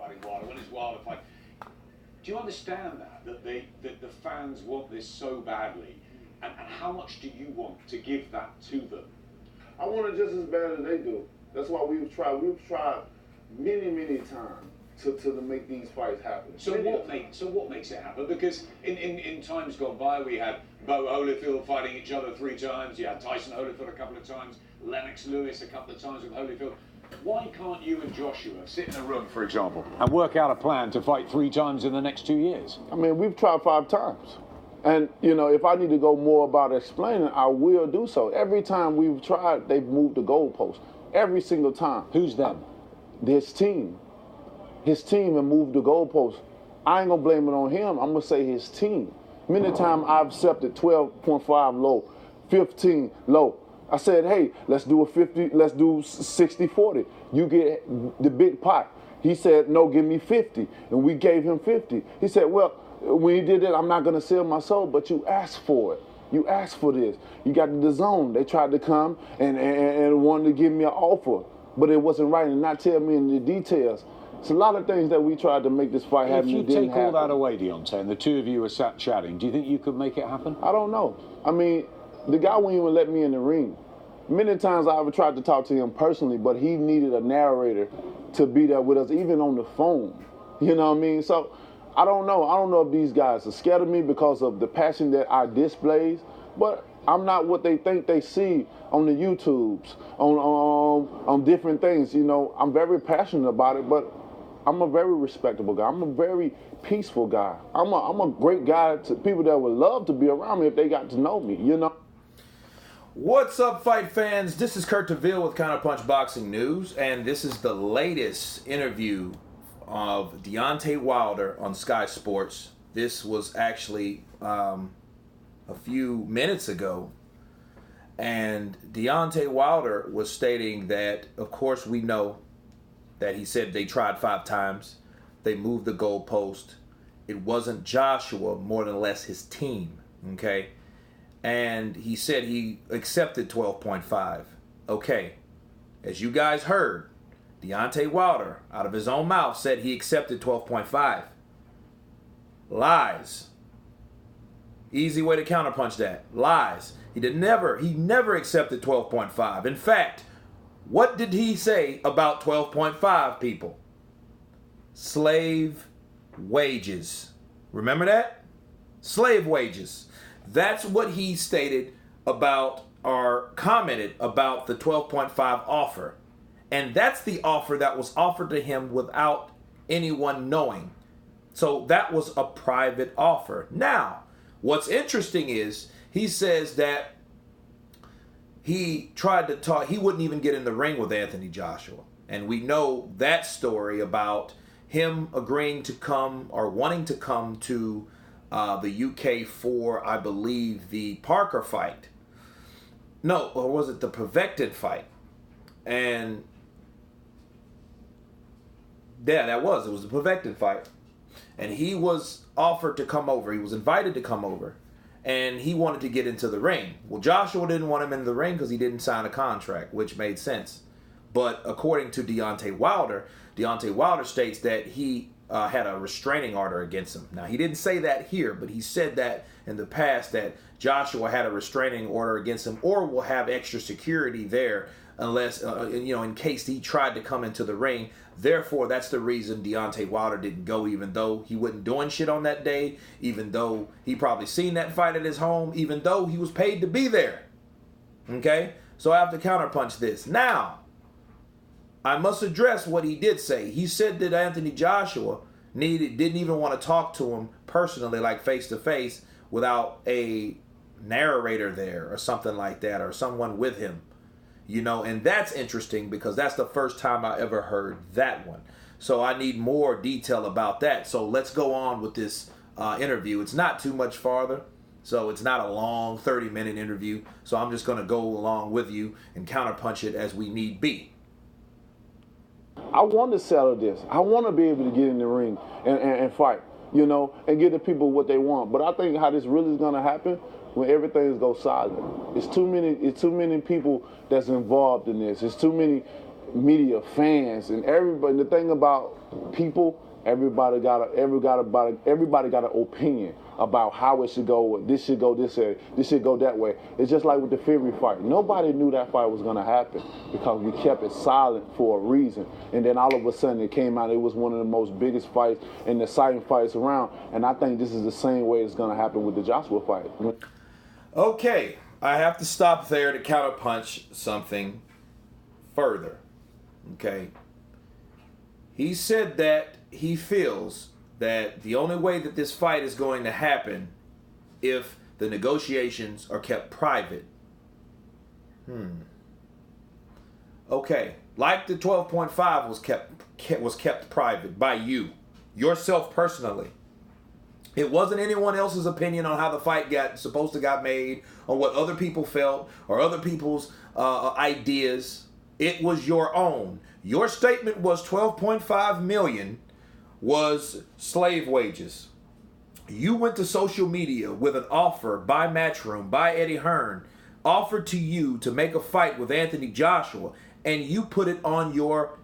fighting Wilder, when is Wilder fighting? Do you understand that the fans want this so badly, and how much do you want to give that to them? I want it just as bad as they do. That's why we've tried many times to make these fights happen. So what makes it happen? Because in times gone by, we had Bo Holyfield fighting each other 3 times. You had Tyson Holyfield a couple of times, Lennox Lewis a couple of times with Holyfield. Why can't you and Joshua sit in a room, for example, and work out a plan to fight 3 times in the next 2 years? I mean, we've tried 5 times. And, you know, if I need to go more about explaining, I will do so. Every time we've tried, they've moved the goalpost. Every single time. Who's them? His team. His team and moved the goalpost. I ain't gonna blame it on him. I'm gonna say his team. Many times I've accepted 12.5 low, 15 low. I said, hey, let's do a 50, let's do 60-40. You get the big pot. He said, no, give me 50. And we gave him 50. He said, well, when he did that, I'm not gonna sell my soul, but you asked for it. You asked for this. You got the zone. They tried to come and wanted to give me an offer, but it wasn't right and not tell me in the details. It's a lot of things that we tried to make this fight happen. If you take all that away, Deontay, and the two of you are sat chatting, do you think you could make it happen? I don't know. I mean, the guy wouldn't even let me in the ring. Many times I've tried to talk to him personally, but he needed a narrator to be there with us, even on the phone. You know what I mean? So I don't know. I don't know if these guys are scared of me because of the passion that I displays, but I'm not what they think they see on the YouTubes, on different things. You know, I'm very passionate about it, but I'm a very respectable guy. I'm a very peaceful guy. I'm a great guy to people that would love to be around me if they got to know me, you know? What's up, fight fans? This is Kurt DeVille with Counterpunch Boxing News, and this is the latest interview of Deontay Wilder on Sky Sports. This was actually a few minutes ago, and Deontay Wilder was stating that, of course, we know that he said they tried 5 times. They moved the goalpost. It wasn't Joshua, more than less his team, okay? And he said he accepted 12.5. Okay, as you guys heard, Deontay Wilder, out of his own mouth, said he accepted 12.5. Lies. Easy way to counterpunch that. Lies. He never accepted 12.5. In fact, what did he say about 12.5, people? Slave wages. Remember that? Slave wages. That's what he stated about or commented about the 12.5 offer. And that's the offer that was offered to him without anyone knowing. So that was a private offer. Now, what's interesting is he says that he tried to talk, he wouldn't even get in the ring with Anthony Joshua. And we know that story about him agreeing to come or wanting to come to the UK for, I believe, the Parker fight. No, or was it the Povectin fight? And yeah, it was the Povectin fight. And he was offered to come over. He was invited to come over. And he wanted to get into the ring. Well, Joshua didn't want him in the ring because he didn't sign a contract, which made sense. But according to Deontay Wilder states that he had a restraining order against him. Now, he didn't say that here, but he said that in the past that Joshua had a restraining order against him or will have extra security there unless, in case he tried to come into the ring. Therefore, that's the reason Deontay Wilder didn't go, even though he wasn't doing shit on that day, even though he probably seen that fight at his home, even though he was paid to be there. Okay? So I have to counterpunch this. Now, I must address what he did say. He said that Anthony Joshua didn't even want to talk to him personally, like face-to-face, without a narrator there or something like that, or someone with him. And that's interesting because that's the first time I ever heard that one. So I need more detail about that. So let's go on with this interview. It's not too much farther, so it's not a long 30-minute interview. So I'm just going to go along with you and counterpunch it as we need be. I want to settle this. I want to be able to get in the ring and fight, and give the people what they want. But I think how this really is going to happen when everything goes silent. It's too many people that's involved in this. It's too many media, fans, and everybody. The thing about people, everybody got an opinion about how it should go. This should go this way. This should go that way. It's just like with the Fury fight. Nobody knew that fight was going to happen because we kept it silent for a reason. And then all of a sudden it came out. It was one of the most biggest fights and exciting fights around. And I think this is the same way it's going to happen with the Joshua fight. Okay, I have to stop there to counterpunch something further. Okay. He said that he feels that the only way that this fight is going to happen if the negotiations are kept private. Okay, like the 12.5 was kept private by you, yourself personally. It wasn't anyone else's opinion on how the fight got made, or what other people felt, or other people's ideas. It was your own. Your statement was 12.5 million was slave wages. You went to social media with an offer by Matchroom, by Eddie Hearn, offered to you to make a fight with Anthony Joshua, and you put it on your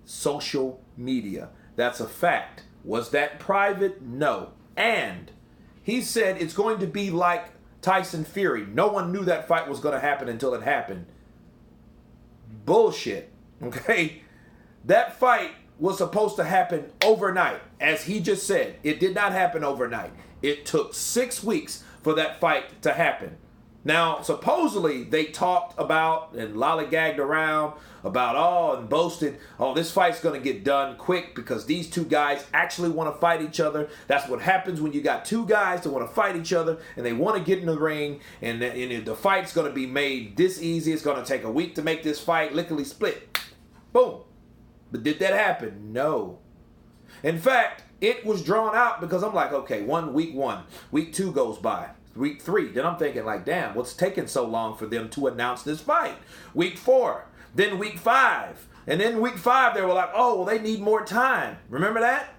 social media. That's a fact. Was that private? No. And he said it's going to be like Tyson Fury. No one knew that fight was going to happen until it happened. Bullshit. Okay? That fight was supposed to happen overnight. As he just said, it did not happen overnight. It took 6 weeks for that fight to happen. Now, supposedly, they talked about and lollygagged around about, and boasted, this fight's going to get done quick because these two guys actually want to fight each other. That's what happens when you got two guys that want to fight each other and they want to get in the ring, and the fight's going to be made this easy. It's going to take a week to make this fight lickety split. Boom. But did that happen? No. In fact, it was drawn out because I'm like, okay, week one, week two goes by. Week 3, then I'm thinking like, damn, what's taking so long for them to announce this fight? Week 4, then week 5. And then week 5, they were like, they need more time. Remember that?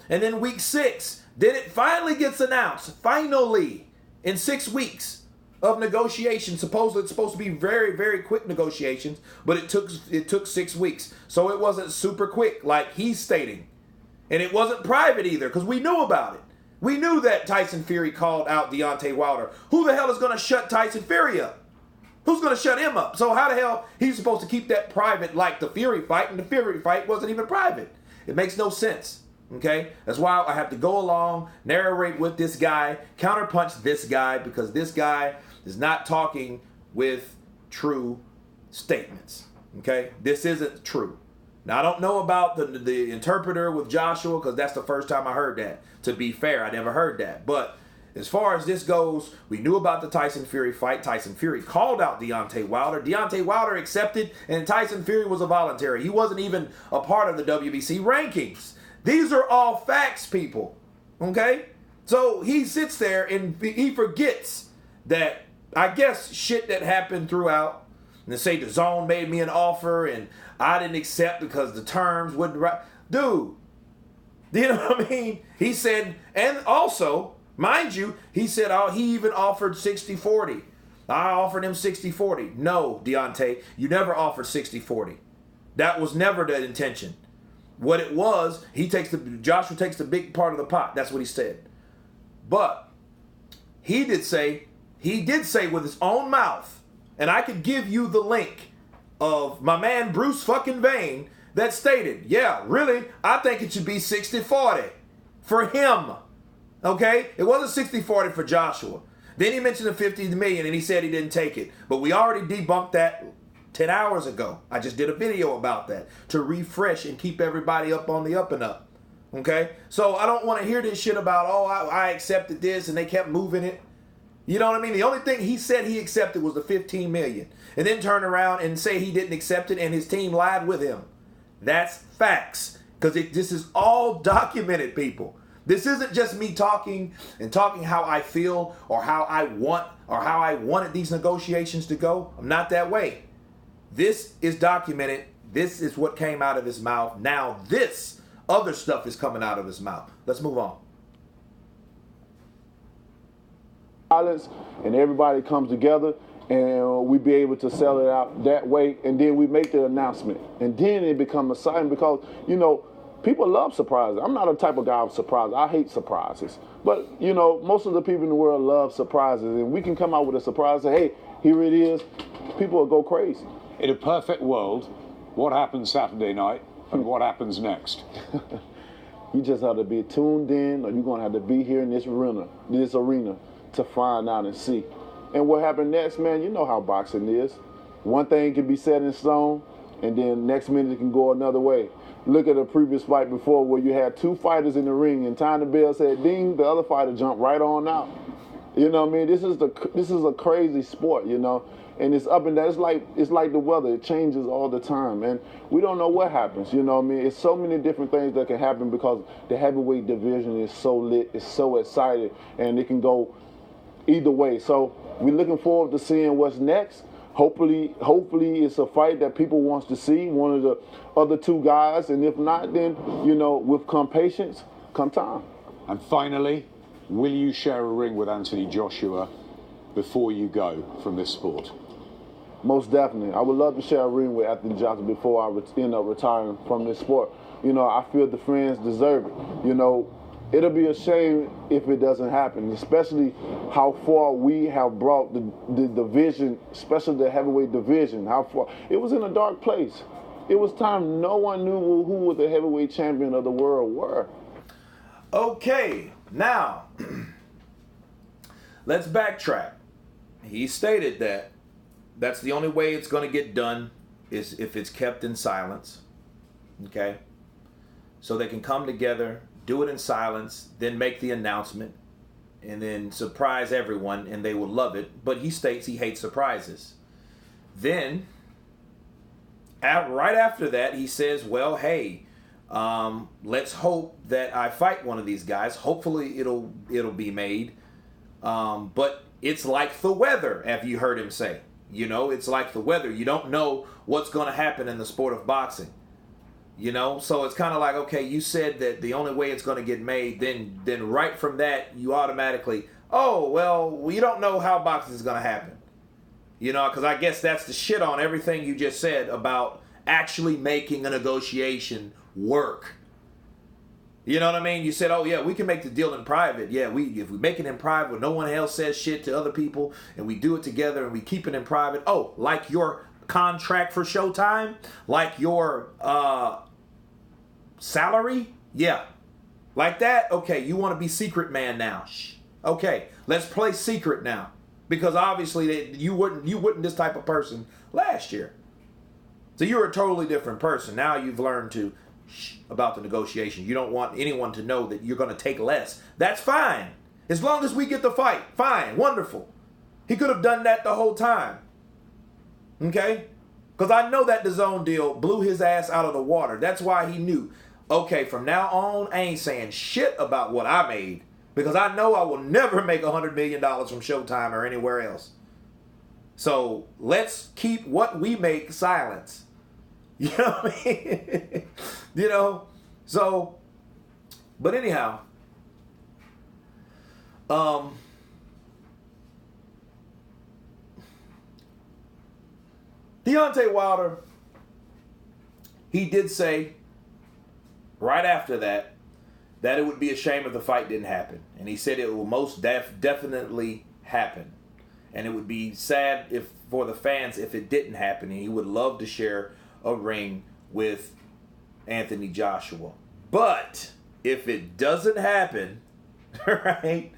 And then week 6, then it finally gets announced, finally, in 6 weeks of negotiations. Supposedly it's supposed to be very, very quick negotiations, but it took 6 weeks. So it wasn't super quick like he's stating. And it wasn't private either because we knew about it. We knew that Tyson Fury called out Deontay Wilder. Who the hell is going to shut Tyson Fury up? Who's going to shut him up? So how the hell he's supposed to keep that private like the Fury fight, and the Fury fight wasn't even private? It makes no sense. Okay? That's why I have to go along, narrate with this guy, counterpunch this guy, because this guy is not talking with true statements. Okay? This isn't true. Now, I don't know about the interpreter with Joshua because that's the first time I heard that. To be fair, I never heard that. But as far as this goes, we knew about the Tyson Fury fight. Tyson Fury called out Deontay Wilder. Deontay Wilder accepted, and Tyson Fury was a voluntary. He wasn't even a part of the WBC rankings. These are all facts, people. Okay? So he sits there and he forgets that, I guess, shit that happened throughout. And they say the zone made me an offer and I didn't accept because the terms wouldn't right. Dude, you know what I mean? He said, and also, mind you, he said, he even offered 60-40. I offered him 60-40. No, Deontay, you never offered 60-40. That was never the intention. What it was, Joshua takes the big part of the pot. That's what he said. But he did say with his own mouth, and I could give you the link of my man Bruce fucking Vane that stated, yeah, really, I think it should be 60-40 for him. Okay? It wasn't 60-40 for Joshua. Then he mentioned the 50 million and he said he didn't take it. But we already debunked that 10 hours ago. I just did a video about that to refresh and keep everybody up on the up and up. Okay? So I don't want to hear this shit about, I accepted this and they kept moving it. You know what I mean? The only thing he said he accepted was the 15 million. And then turn around and say he didn't accept it and his team lied with him. That's facts. Because this is all documented, people. This isn't just me talking how I feel or how I wanted these negotiations to go. I'm not that way. This is documented. This is what came out of his mouth. Now this other stuff is coming out of his mouth. Let's move on. And everybody comes together and we be able to sell it out that way, and then we make the announcement, and then it become exciting because people love surprises. I'm not a type of guy of surprises. I hate surprises, but most of the people in the world love surprises, and we can come out with a surprise. Say, hey, here it is. People will go crazy. In a perfect world, what happens Saturday night, and what happens next? You just have to be tuned in, or you're gonna have to be here in this arena to find out and see. And what happened next, man, you know how boxing is. One thing can be set in stone, and then next minute it can go another way. Look at a previous fight before where you had two fighters in the ring, and time the bell said ding, the other fighter jumped right on out. You know what I mean? This is a crazy sport, and it's up and down. It's like the weather; it changes all the time, and we don't know what happens. You know what I mean? It's so many different things that can happen because the heavyweight division is so lit, it's so excited, and it can go either way. So we're looking forward to seeing what's next. Hopefully it's a fight that people wants to see, one of the other two guys, and if not, then with patience, come time. And finally, will you share a ring with Anthony Joshua before you go from this sport? Most definitely. I would love to share a ring with Anthony Joshua before I end up retiring from this sport. I feel the fans deserve it. It'll be a shame if it doesn't happen, especially how far we have brought the division, especially the heavyweight division, how far. It was in a dark place. It was time no one knew who the heavyweight champion of the world were. Okay, now, let's backtrack. He stated that that's the only way it's going to get done is if it's kept in silence. Okay? So they can come together, do it in silence, then make the announcement, and then surprise everyone, and they will love it. But he states he hates surprises. Then, right after that, he says, well, hey, let's hope that I fight one of these guys. Hopefully it'll be made. But it's like the weather, have you heard him say? It's like the weather. You don't know what's going to happen in the sport of boxing. So it's kind of like, okay, you said that the only way it's going to get made, then right from that, you automatically, oh, well, you don't know how boxing is going to happen. Because I guess that's the shit on everything you just said about actually making a negotiation work. You know what I mean? You said, oh, yeah, we can make the deal in private. Yeah, if we make it in private where no one else says shit to other people, and we do it together and we keep it in private. Oh, like your contract for Showtime? Like your salary? Yeah. Like that? Okay, you want to be secret man now. Shh. Okay, let's play secret now. Because obviously you weren't this type of person last year. So you're a totally different person. Now you've learned to shh about the negotiation. You don't want anyone to know that you're going to take less. That's fine. As long as we get the fight. Fine. Wonderful. He could have done that the whole time. Okay? Because I know that DAZN deal blew his ass out of the water. That's why he knew, okay, from now on, I ain't saying shit about what I made. Because I know I will never make $100 million from Showtime or anywhere else. So let's keep what we make silence. You know what I mean? So, but anyhow, Deontay Wilder, he did say right after that it would be a shame if the fight didn't happen. And he said it will most definitely happen. And it would be sad for the fans if it didn't happen. And he would love to share a ring with Anthony Joshua. But if it doesn't happen, right,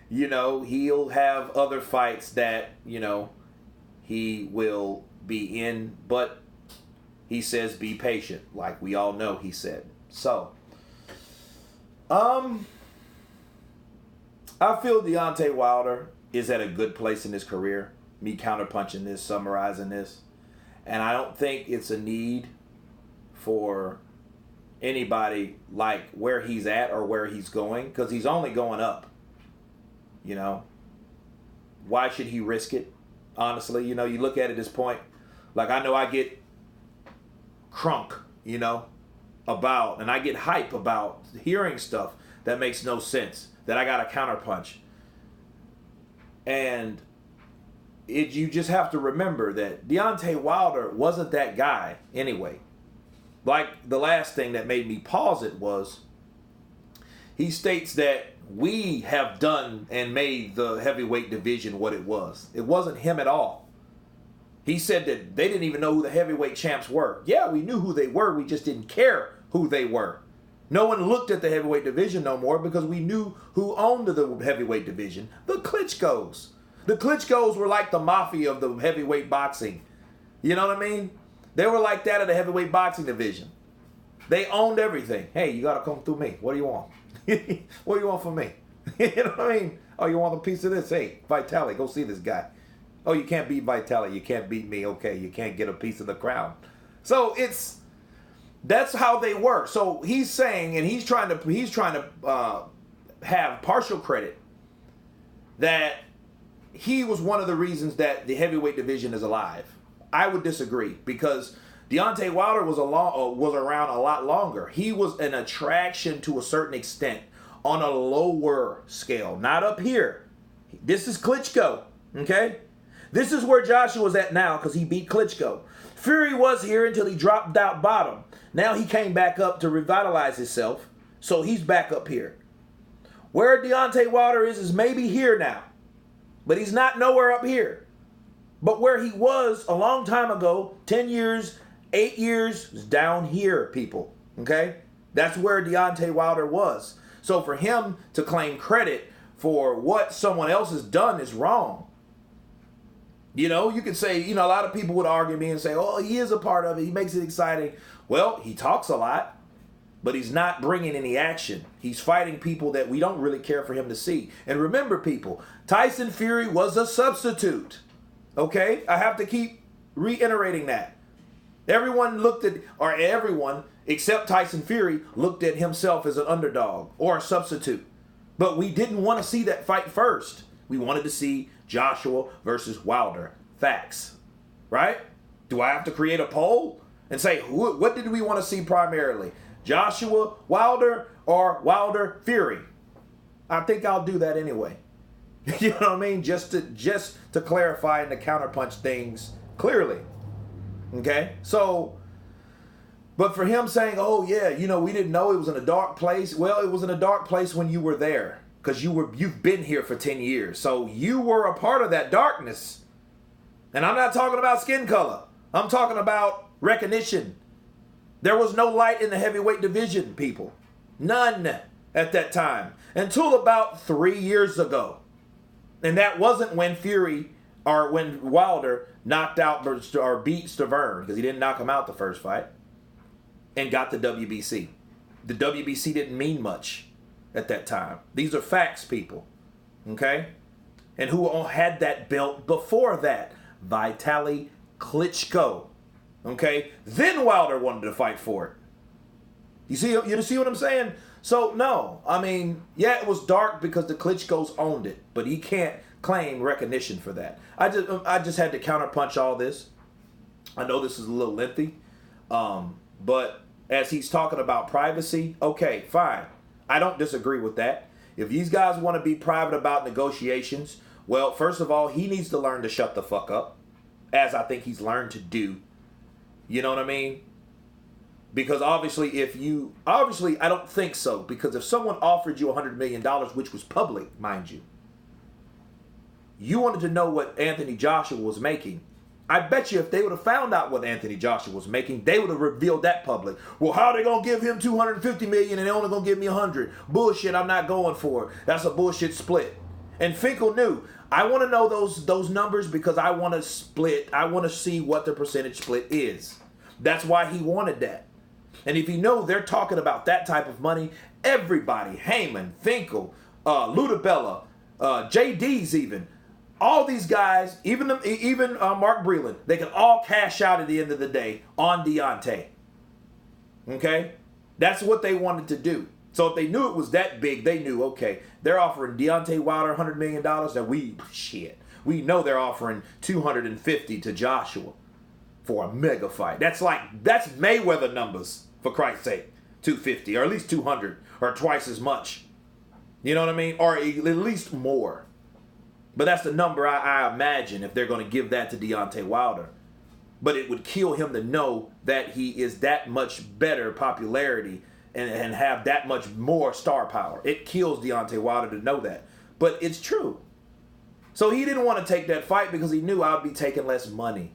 he'll have other fights that, he will be in. But he says be patient, like we all know he said. So, I feel Deontay Wilder is at a good place in his career. Me counterpunching this, summarizing this. And I don't think it's a need for anybody like where he's at or where he's going, because he's only going up. Why should he risk it? Honestly, you look at it at this point. Like, I know I get crunk, about, and I get hype about hearing stuff that makes no sense, that I got to counterpunch. And you just have to remember that Deontay Wilder wasn't that guy anyway. Like, the last thing that made me pause it was, he states that we have done and made the heavyweight division what it was. It wasn't him at all. He said that they didn't even know who the heavyweight champs were. Yeah, we knew who they were. We just didn't care who they were. No one looked at the heavyweight division no more because we knew who owned the heavyweight division. The Klitschkos. The Klitschkos were like the mafia of the heavyweight boxing. You know what I mean? They were like that of the heavyweight boxing division. They owned everything. Hey, you got to come through me. What do you want? What do you want from me? You know what I mean? Oh, you want a piece of this? Hey, Vitaly, go see this guy. Oh, you can't beat Vitaly. You can't beat me. Okay, you can't get a piece of the crown. So that's how they were. So he's saying, and he's trying to have partial credit that he was one of the reasons that the heavyweight division is alive. I would disagree, because Deontay Wilder was around a lot longer. He was an attraction to a certain extent on a lower scale, not up here. This is Klitschko, okay? This is where Joshua's at now because he beat Klitschko. Fury was here until he dropped out bottom. Now he came back up to revitalize himself, so he's back up here. Where Deontay Wilder is maybe here now, but he's not nowhere up here. But where he was a long time ago, 10 years, 8 years, is down here, people. Okay? That's where Deontay Wilder was. So for him to claim credit for what someone else has done is wrong. You know, you could say, a lot of people would argue me and say, oh, he is a part of it. He makes it exciting. Well, he talks a lot, but he's not bringing any action. He's fighting people that we don't really care for him to see. And remember, people, Tyson Fury was a substitute. Okay? I have to keep reiterating that. Everyone except Tyson Fury looked at himself as an underdog or a substitute. But we didn't want to see that fight first. We wanted to see Joshua versus Wilder. Facts. Right? Do I have to create a poll and say, what did we want to see primarily? Joshua Wilder or Wilder Fury? I think I'll do that anyway. You know what I mean? Just to clarify and to counterpunch things clearly. Okay? So, but for him saying, oh yeah, we didn't know it was in a dark place. Well, it was in a dark place when you were there. Because you've been here for 10 years. So you were a part of that darkness. And I'm not talking about skin color. I'm talking about recognition. There was no light in the heavyweight division, people. None at that time. Until about 3 years ago. And that wasn't when when Wilder knocked out or beat Stavern, because he didn't knock him out the first fight, and got the WBC. The WBC didn't mean much at that time. These are facts, people. Okay? And who had that belt before that? Vitaly Klitschko. Okay? Then Wilder wanted to fight for it. You see what I'm saying? So, no. I mean, yeah, it was dark because the Klitschkos owned it, but he can't claim recognition for that. I just had to counterpunch all this. I know this is a little lengthy, but as he's talking about privacy, okay, fine. I don't disagree with that. If these guys want to be private about negotiations, well, first of all, he needs to learn to shut the fuck up, as I think he's learned to do. You know what I mean? Because obviously, I don't think so. Because if someone offered you $100 million, which was public, mind you, you wanted to know what Anthony Joshua was making. I bet you if they would have found out what Anthony Joshua was making, they would have revealed that public. Well, how are they going to give him $250 million and they're only going to give me $100? Bullshit, I'm not going for it. That's a bullshit split. And Finkel knew. I want to know those numbers because I want to split. I want to see what the percentage split is. That's why he wanted that. And if you know they're talking about that type of money, everybody, Heyman, Finkel, Ludabella, JD's even, all these guys, even Mark Breland, they can all cash out at the end of the day on Deontay. Okay? That's what they wanted to do. So if they knew it was that big, they knew, okay, they're offering Deontay Wilder $100 million, then we know they're offering $250 to Joshua for a mega fight. That's Mayweather numbers, for Christ's sake. 250 or at least 200 or twice as much. You know what I mean? Or at least more. But that's the number I imagine if they're going to give that to Deontay Wilder. But it would kill him to know that he is that much better popularity and have that much more star power. It kills Deontay Wilder to know that. But it's true. So he didn't want to take that fight because he knew I would be taking less money.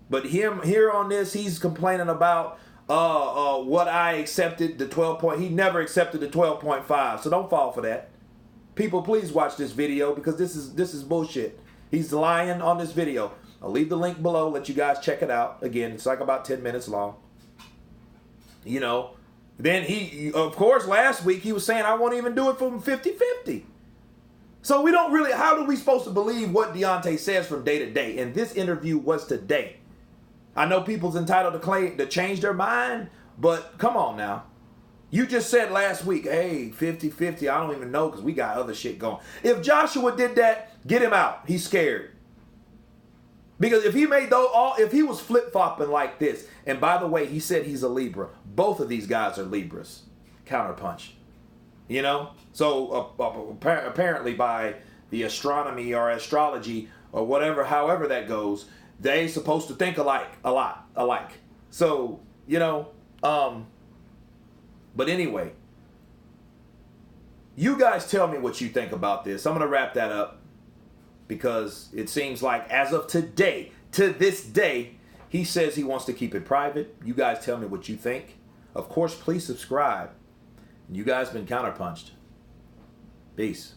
But him here on this, he's complaining about what I accepted, the 12 point. He never accepted the 12.5. So don't fall for that. People, please watch this video because this is bullshit. He's lying on this video. I'll leave the link below. Let you guys check it out. Again, it's like about 10 minutes long. You know, then he, of course, last week he was saying I won't even do it for 50-50. So we don't really, how are we supposed to believe what Deontay says from day to day? And this interview was today. I know people's entitled to claim to change their mind, but come on now. You just said last week, hey, 50-50, I don't even know because we got other shit going. If Joshua did that, get him out. He's scared. Because if he made if he was flip-flopping like this, and by the way, he said he's a Libra. Both of these guys are Libras. Counterpunch. You know? So apparently by the astronomy or astrology or whatever, however that goes, they supposed to think alike. So, you know, but anyway, you guys tell me what you think about this. I'm going to wrap that up because it seems like as of today, to this day, he says he wants to keep it private. You guys tell me what you think. Of course, please subscribe. You guys been counterpunched. Peace.